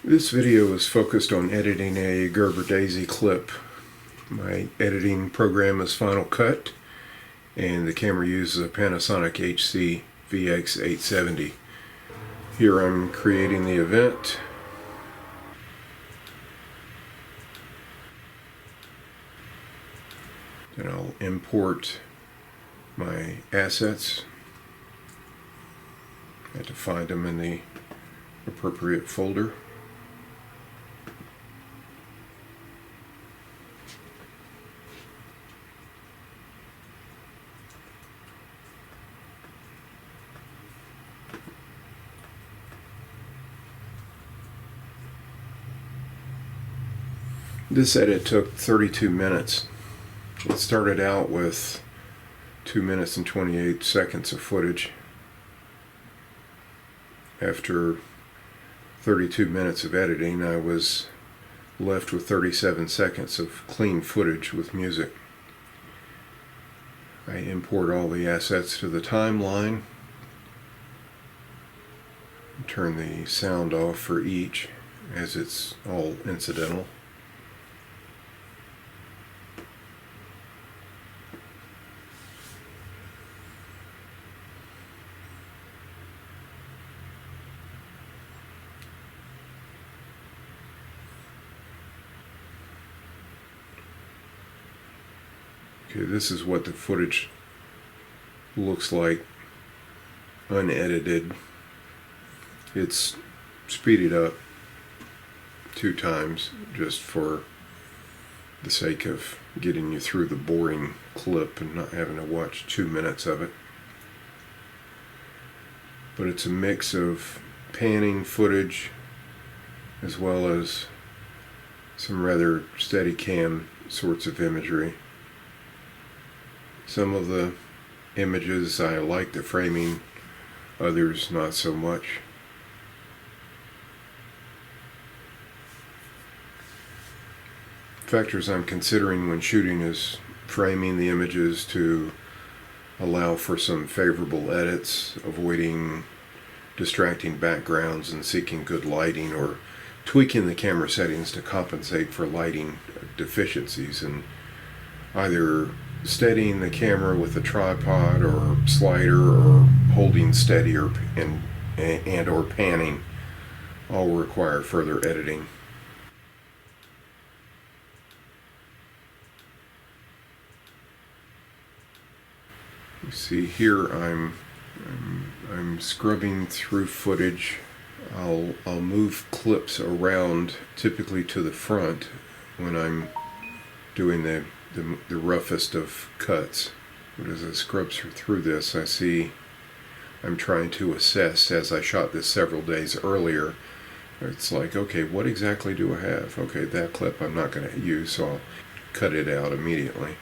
This video is focused on editing a Gerber Daisy clip. My editing program is Final Cut, and the camera uses a Panasonic HC VX870. Here I'm creating the event. Then I'll import my assets. I have to find them in the appropriate folder. This edit took 32 minutes. It started out with 2 minutes and 28 seconds of footage. After 32 minutes of editing, I was left with 37 seconds of clean footage with music. I import all the assets to the timeline, turn the sound off for each as it's all incidental. Okay, this is what the footage looks like unedited. It's speeded up 2 times just for the sake of getting you through the boring clip and not having to watch 2 minutes of it. But it's a mix of panning footage as well as some rather steady cam sorts of imagery. Some of the images I like the framing, others not so much. Factors I'm considering when shooting is framing the images to allow for some favorable edits, avoiding distracting backgrounds and seeking good lighting, or tweaking the camera settings to compensate for lighting deficiencies, and either steadying the camera with a tripod or slider, or holding steady or panning all require further editing. You see here I'm scrubbing through footage. I'll move clips around, typically to the front, when I'm doing the roughest of cuts. But as I scrub through this, I see I'm trying to assess, as I shot this several days earlier. It's like, okay, what exactly do I have? Okay, that clip I'm not going to use, so I'll cut it out immediately.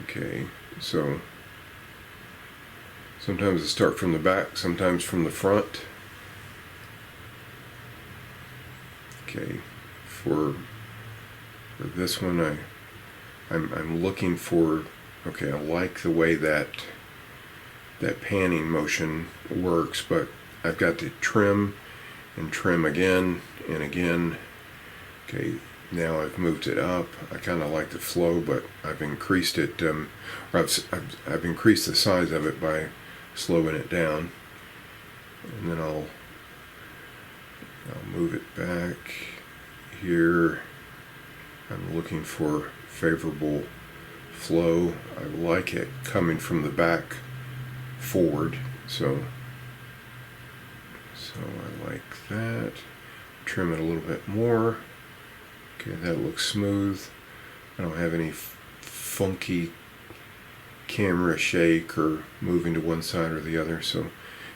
Okay, so sometimes I start from the back, sometimes from the front. Okay, for this one I'm looking for, okay, I like the way that panning motion works, but I've got to trim and trim again and again. Okay, now I've moved it up. I kind of like the flow, but I've increased it, or I've increased the size of it by slowing it down. And then I'll move it back here. I'm looking for favorable flow. I like it coming from the back forward, so I like that. Trim it a little bit more. Okay, that looks smooth. I don't have any funky camera shake or moving to one side or the other, so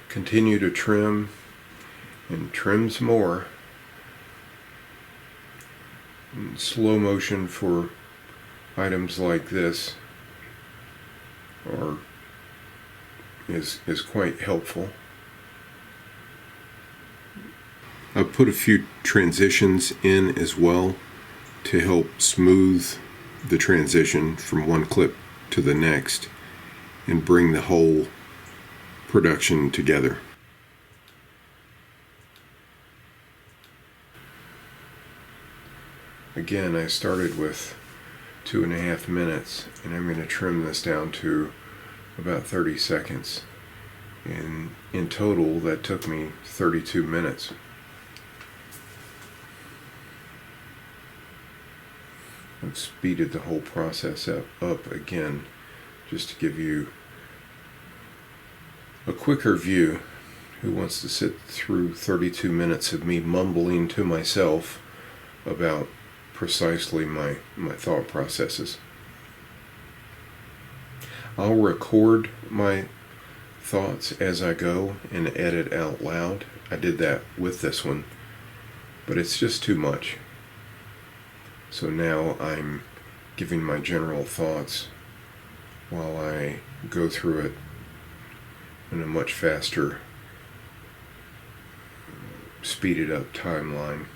continue to trim and trim some more. And slow motion for items like this is quite helpful. I've put a few transitions in as well to help smooth the transition from one clip to the next and bring the whole production together. again, I started with 2.5 minutes, and I'm going to trim this down to about 30 seconds. And in total, that took me 32 minutes. I've speeded the whole process up again, just to give you a quicker view. Who wants to sit through 32 minutes of me mumbling to myself about precisely my thought processes? I'll record my thoughts as I go and edit out loud. I did that with this one, but it's just too much. So now I'm giving my general thoughts while I go through it in a much faster, speeded up timeline.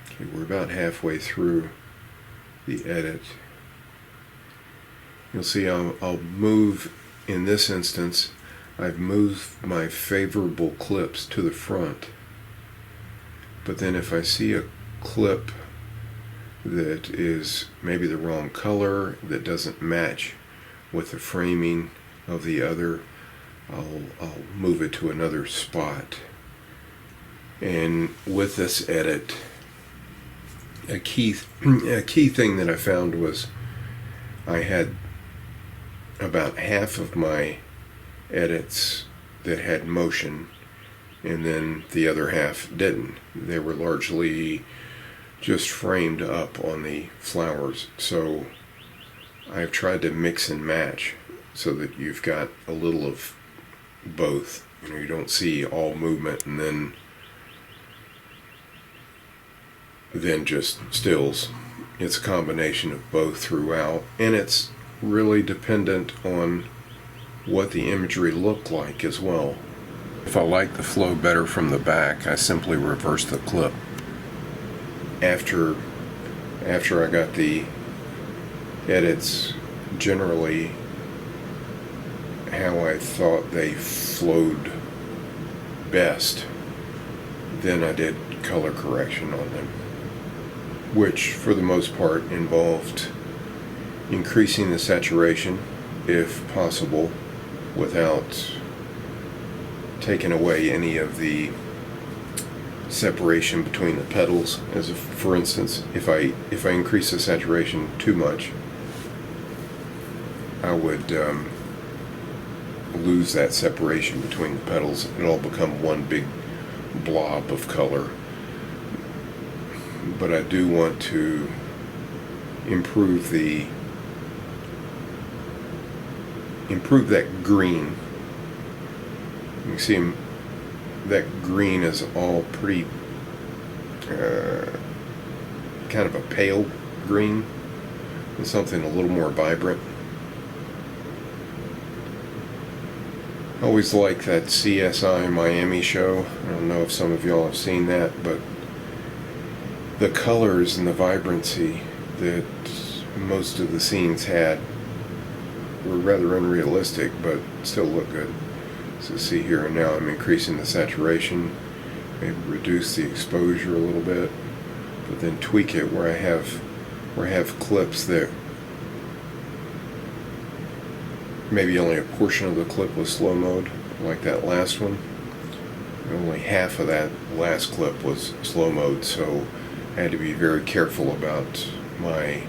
Okay, we're about halfway through the edit. You'll see I'll move, in this instance, I've moved my favorable clips to the front. But then if I see a clip that is maybe the wrong color, that doesn't match with the framing of the other, I'll move it to another spot. And with this edit, a key thing that I found was I had about half of my edits that had motion, and then the other half didn't. They were largely just framed up on the flowers. So I've tried to mix and match so that you've got a little of both. You don't see all movement and then just stills. It's a combination of both throughout, and it's really dependent on what the imagery looked like as well. If I like the flow better from the back, I simply reverse the clip. After I got the edits generally how I thought they flowed best, then I did color correction on them, which for the most part involved increasing the saturation if possible without taking away any of the separation between the petals. As if, for instance, if I increase the saturation too much, I would lose that separation between the petals. It'll all become one big blob of color. But I do want to improve that green. You can see that green is all pretty kind of a pale green and something a little more vibrant. I always like that CSI Miami show. I don't know if some of y'all have seen that, but the colors and the vibrancy that most of the scenes had were rather unrealistic, but still look good. So see here, and now I'm increasing the saturation, maybe reduce the exposure a little bit, but then tweak it where I have clips that maybe only a portion of the clip was slow mode, like that last one. Only half of that last clip was slow mode, so I had to be very careful about my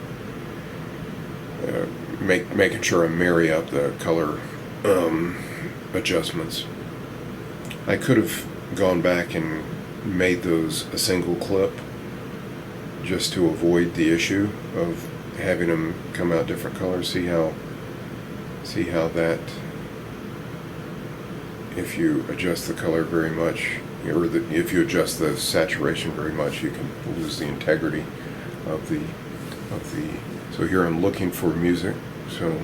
making sure I marry up the color adjustments. I could have gone back and made those a single clip just to avoid the issue of having them come out different colors. See how that, if you adjust the color very much, or if you adjust the saturation very much, you can lose the integrity of the. So here I'm looking for music, so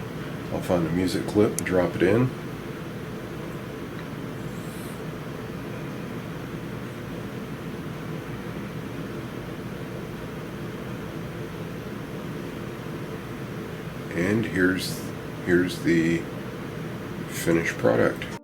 I'll find a music clip, drop it in. And here's the finished product.